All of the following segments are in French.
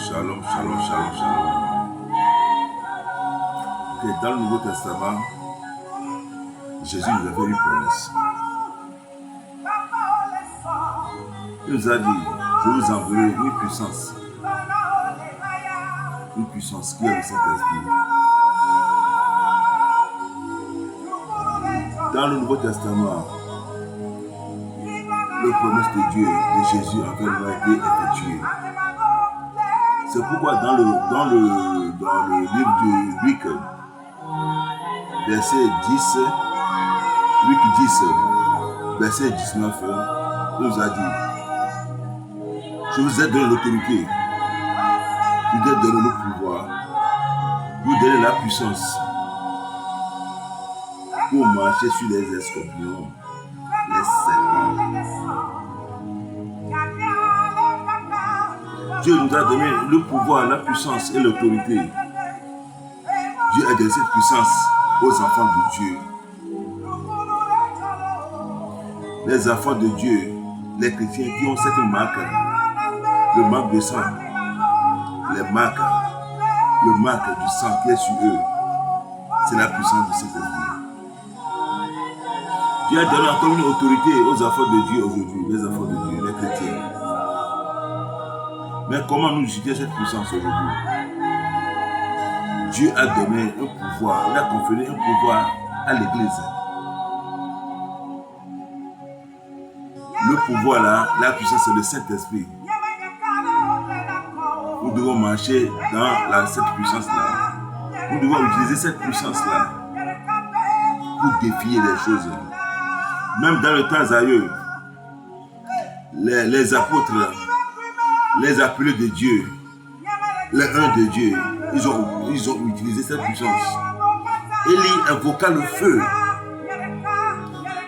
Shalom, shalom, shalom, shalom. Okay, dans le Nouveau Testament, Jésus nous a fait une promesse. Il nous a dit, je vous enverrai une puissance qui est le Saint-Esprit. Dans le Nouveau Testament, les promesses de Dieu, de Jésus envers nous a été effectuées. C'est pourquoi dans le livre de Luc, verset 10, Luc 10, verset 19, il nous a dit, je vous ai donné l'autorité, je vous ai donné le pouvoir, je vous ai donné la puissance pour marcher sur les scorpions, les serpents. Dieu nous a donné le pouvoir, la puissance et l'autorité. Dieu a donné cette puissance aux enfants de Dieu. Les enfants de Dieu, les chrétiens qui ont cette marque, le marque de sang, le marque du sang qui est sur eux, c'est la puissance de cet esprit. Dieu a donné encore une autorité aux enfants de Dieu aujourd'hui, les enfants de Dieu, les chrétiens. Mais comment nous utiliser cette puissance aujourd'hui? Dieu a donné un pouvoir, il a conféré un pouvoir à l'Église. Le pouvoir là, la puissance, c'est le Saint-Esprit. Nous devons marcher dans cette puissance-là. Nous devons utiliser cette puissance-là pour défier les choses. Même dans le temps ailleurs, les apôtres, les appelés de Dieu, les uns de Dieu, ils ont utilisé cette puissance. Élie invoqua le feu.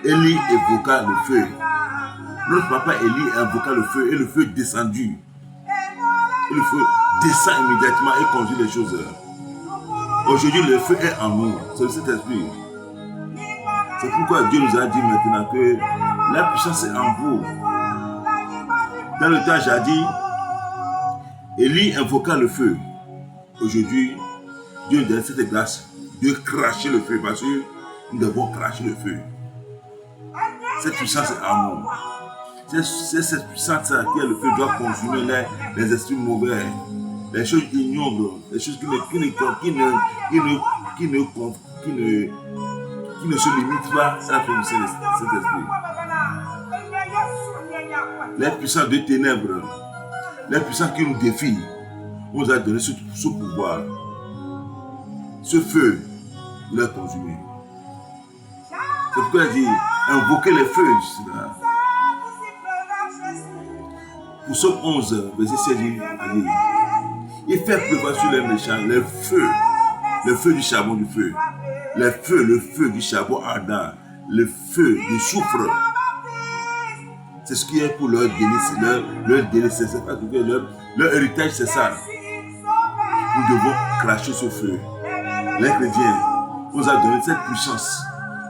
Élie invoqua le feu. Notre papa Élie invoqua le feu et le feu descendu. Et le feu descend immédiatement et conduit les choses. Aujourd'hui, le feu est en nous. C'est le Saint-Esprit. C'est pourquoi Dieu nous a dit maintenant que la puissance est en vous. Dans le temps jadis, Élie invoqua le feu. Aujourd'hui, Dieu nous donne cette grâce de cracher le feu parce que nous devons cracher le feu. Cette puissance est en nous. C'est cette puissance qui est le feu doit consumer les esprits mauvais, les choses ignobles, les choses qui ne se limitent pas à la puissance de cet esprit. Les puissances de ténèbres, les puissances qui nous défient, on nous a donné ce pouvoir. Ce feu, nous l'a consumé. C'est pourquoi il dit, invoquer les feux. Pour Psaume 11, verset 16, il dit, il fait pleuvoir sur les méchants le feu du charbon du feu, le feu du charbon ardent, le feu du soufre. C'est ce qui est pour leur délice, c'est pas tout, leur héritage, c'est ça. Nous devons cracher ce feu. Les chrétiens nous a donné cette puissance.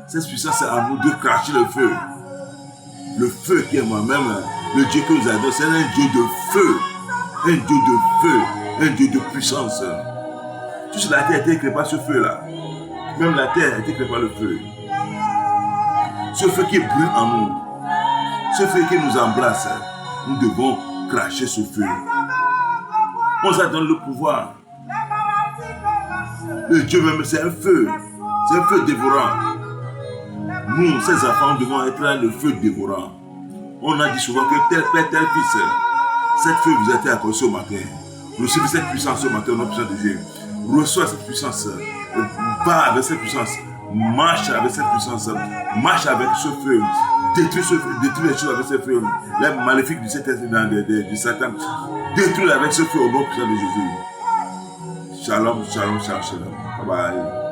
Cette puissance est en nous de cracher le feu. Le feu qui est moi-même, le Dieu que nous adorons, c'est un Dieu de feu. Un Dieu de feu, un Dieu de puissance. Tout sur la terre a été créé par ce feu-là. Même la terre a été créée par le feu. Ce feu qui brûle en nous, ce feu qui nous embrasse, nous devons cracher ce feu. On nous a donné le pouvoir. Le Dieu même, c'est un feu dévorant. Nous, ces enfants, nous devons être le feu dévorant. On a dit souvent que tel père, tel fils, cette feu vous a été accordée ce matin. Recevez cette puissance ce matin au nom puissant de Dieu. Reçois cette puissance. Va avec cette puissance. Marche avec cette puissance. Marche avec ce feu. Détruis les choses avec ce feu. Les maléfiques du Satan. Détruis avec ce feu au nom puissant de Jésus. Shalom, shalom, shalom, shalom. Bye bye.